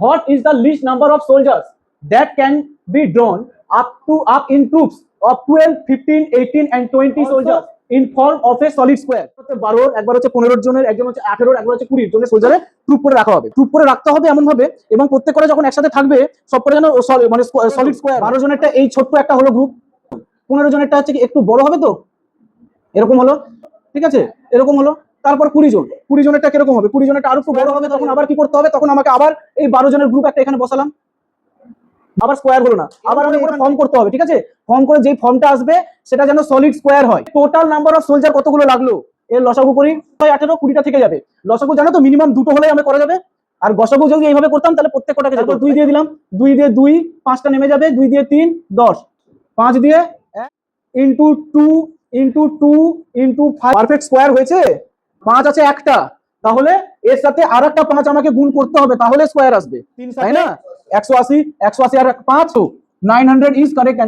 what is the least number of soldiers that can be drawn up in troops of 12, 15, 18 and 20 soldiers in form of a solid square? 12 একবার হচ্ছে 15 জনের, একজন হচ্ছে 18, একবার হচ্ছে 20 জনের সোলজারে ট্রুপ করে রাখা হবে। ট্রুপ করে রাখতে হবে এমন ভাবে, এবং প্রত্যেক করে যখন একসাথে থাকবে সব করে যেন মানে সলিড স্কোয়ার। 12 জনেরটা এই ছোট্ট একটা হলো গ্রুপ, 15 জনেরটা হচ্ছে কি একটু বড় হবে, তো এরকম হলো, ঠিক আছে, এরকম হলো। তারপর 20 জন, 20 জনেরটা কিরকম হবে, 20 জনেরটা আরো একটু বড় হবে। তখন আবার কি করতে হবে, তখন আমাকে আবার এই 12 জনের গ্রুপ একটা এখানে বসালাম, আবার স্কোয়ার হলো না, আবার আমি এখানে ফর্ম করতে হবে, ঠিক আছে। ফর্ম করে যেই ফর্মটা আসবে সেটা যেন সলিড স্কোয়ার হয়। টোটাল নাম্বার অফ সোলজার কতগুলো লাগলো, এর লসাগু করি, 18, 20টা থেকে যাবে। লসাগু জানো তো মিনিমাম দুটো হলেই আমরা করা যাবে। আর গসাগু যদি এইভাবে করতাম তাহলে প্রত্যেক কটাকে যেত। 2 দিয়ে দিলাম, 2 দিয়ে 2 5টা নেমে যাবে, 2 দিয়ে 3 10, 5 দিয়ে into 2 into 2 into 5, perfect square হয়েছে। 5 আছে একটা, তাহলে এর সাথে আরেকটা 5 আমাকে গুণ করতে হবে, তাহলে স্কোয়ার আসবে, তাই না? 180 180 আর 5, 900 ইজ কারেক্ট।